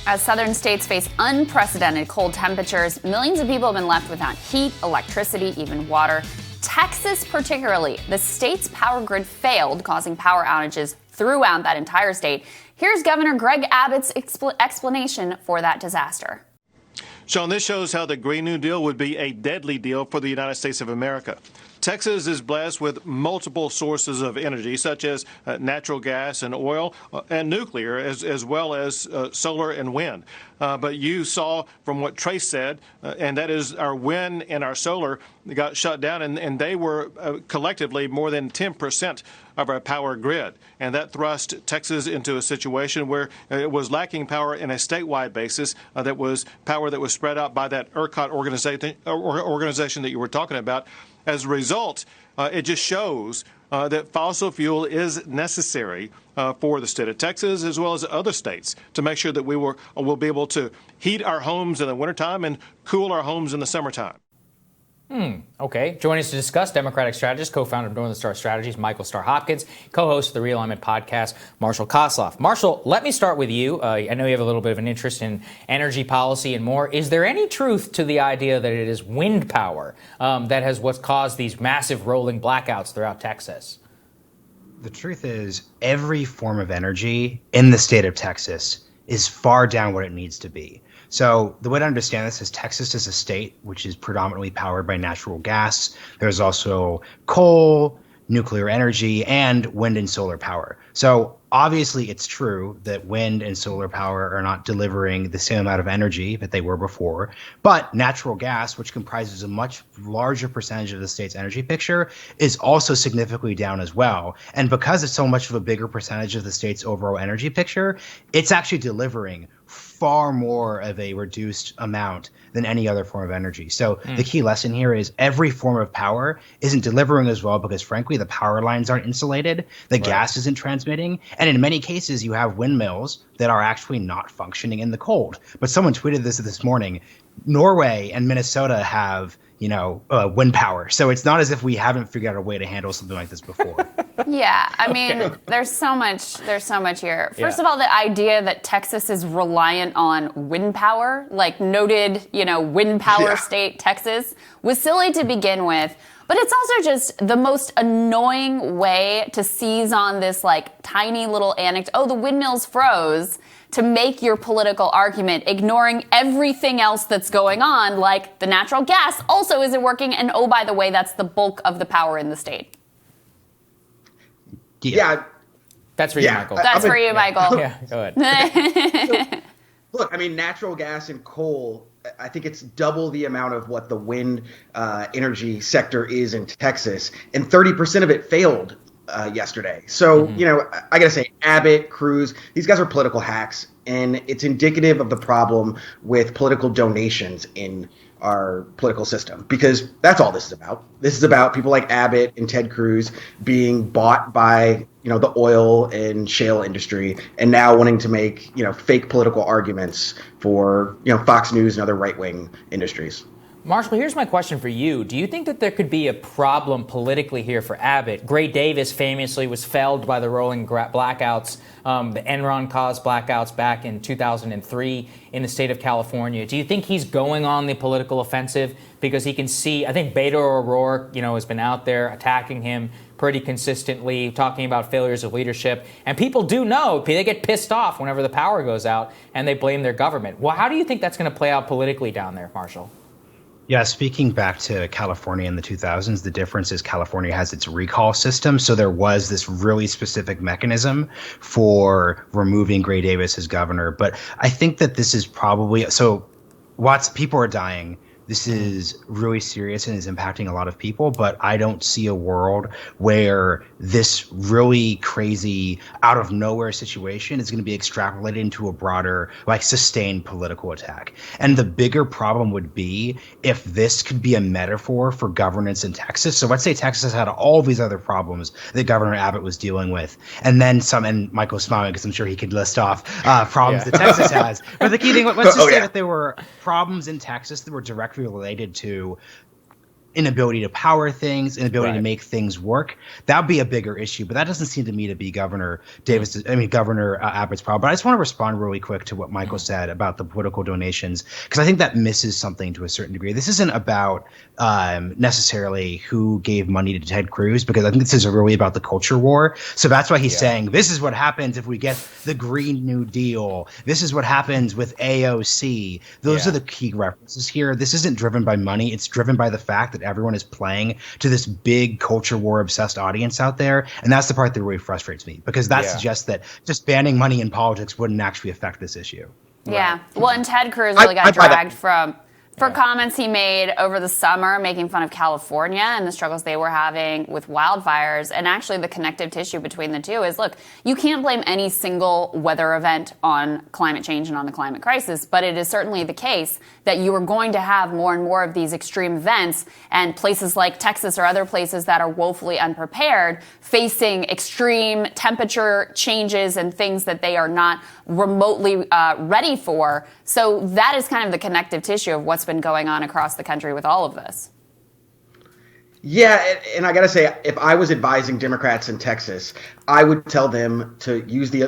As southern states face unprecedented cold temperatures, millions of people have been left without heat, electricity, even water. Texas particularly, the state's power grid failed, causing power outages throughout that entire state. Here's Governor Greg Abbott's explanation for that disaster. Sean, this shows how the Green New Deal would be a deadly deal for the United States of America. Texas is blessed with multiple sources of energy, such as natural gas and oil and nuclear, as well as solar and wind. But you saw from what Trace said, and that is our wind and our solar got shut down, and they were collectively more than 10% of our power grid. And that thrust Texas into a situation where it was lacking power in a statewide basis that was power that was spread out by that ERCOT organization that you were talking about. As a result, it just shows that fossil fuel is necessary for the state of Texas as well as other states to make sure that we will be able to heat our homes in the wintertime and cool our homes in the summertime. Okay. Joining us to discuss Democratic strategist, co-founder of Northern Star Strategies, Michael Starr Hopkins, co-host of the Realignment podcast, Marshall Kosloff. Marshall, let me start with you. I know you have a little bit of an interest in energy policy and more. Is there any truth to the idea that it is wind power that has what's caused these massive rolling blackouts throughout Texas? The truth is, every form of energy in the state of Texas is far down what it needs to be. So the way to understand this is Texas is a state which is predominantly powered by natural gas. There's also coal, nuclear energy, and wind and solar power. So obviously it's true that wind and solar power are not delivering the same amount of energy that they were before, but natural gas, which comprises a much larger percentage of the state's energy picture, is also significantly down as well. And because it's so much of a bigger percentage of the state's overall energy picture, it's actually delivering far more of a reduced amount than any other form of energy. So the key lesson here is every form of power isn't delivering as well because, frankly, the power lines aren't insulated, the gas isn't transmitting, and in many cases you have windmills that are actually not functioning in the cold. But someone tweeted this morning, Norway and Minnesota have, wind power. So it's not as if we haven't figured out a way to handle something like this before. Yeah, I mean, there's so much here. First of all, the idea that Texas is reliant on wind power, like noted, wind power state Texas, was silly to begin with. But it's also just the most annoying way to seize on this tiny little anecdote. Oh, the windmills froze, to make your political argument, ignoring everything else that's going on, like the natural gas also isn't working. And oh, by the way, that's the bulk of the power in the state. Yeah. That's for you, Michael. That's for you, Michael. Yeah, go ahead. Look, I mean, natural gas and coal, I think it's double the amount of what the wind energy sector is in Texas. And 30% of it failed yesterday. So, I got to say, Abbott, Cruz, these guys are political hacks. And it's indicative of the problem with political donations in our political system, because that's all this is about. This is about people like Abbott and Ted Cruz being bought by, the oil and shale industry and now wanting to make, fake political arguments for, Fox News and other right-wing industries. Marshall, here's my question for you. Do you think that there could be a problem politically here for Abbott? Gray Davis famously was felled by the rolling blackouts. The Enron caused blackouts back in 2003 in the state of California. Do you think he's going on the political offensive because he can see, I think Beto O'Rourke, has been out there attacking him pretty consistently, talking about failures of leadership. And people do know, they get pissed off whenever the power goes out and they blame their government. Well, how do you think that's going to play out politically down there, Marshall? Yeah, speaking back to California in the 2000s, the difference is California has its recall system. So there was this really specific mechanism for removing Gray Davis as governor. But I think that this is probably people are dying. This is really serious and is impacting a lot of people, but I don't see a world where this really crazy out of nowhere situation is going to be extrapolated into a broader, sustained political attack. And the bigger problem would be if this could be a metaphor for governance in Texas. So let's say Texas had all these other problems that Governor Abbott was dealing with, and then some, and Michael's smiling because I'm sure he could list off problems that Texas has. But the key thing, let's just say that there were problems in Texas that were directly related to inability to power things, inability Right. to make things work. That would be a bigger issue, but that doesn't seem to me to be Governor Abbott's problem. But I just want to respond really quick to what Michael said about the political donations, because I think that misses something to a certain degree. This isn't about necessarily who gave money to Ted Cruz, because I think this is really about the culture war. So that's why he's saying this is what happens if we get the Green New Deal. This is what happens with AOC. Those are the key references here. This isn't driven by money. It's driven by the fact that everyone is playing to this big culture war obsessed audience out there. And that's the part that really frustrates me, because that suggests that just banning money in politics wouldn't actually affect this issue. Yeah. Well, and Ted Cruz really got dragged for comments he made over the summer making fun of California and the struggles they were having with wildfires. And actually the connective tissue between the two is, look, you can't blame any single weather event on climate change and on the climate crisis, but it is certainly the case that you are going to have more and more of these extreme events, and places like Texas or other places that are woefully unprepared facing extreme temperature changes and things that they are not remotely ready for. So that is kind of the connective tissue of what's been going on across the country with all of this. Yeah, and I got to say, if I was advising Democrats in Texas, I would tell them to use the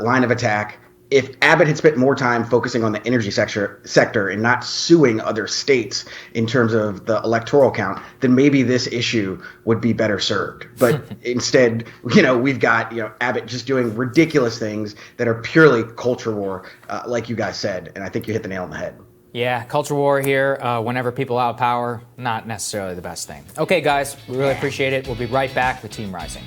line of attack. If Abbott had spent more time focusing on the energy sector and not suing other states in terms of the electoral count, then maybe this issue would be better served. But instead, we've got Abbott just doing ridiculous things that are purely culture war, like you guys said. And I think you hit the nail on the head. Yeah, culture war here, whenever people out of power, not necessarily the best thing. Okay, guys, we really appreciate it. We'll be right back with Team Rising.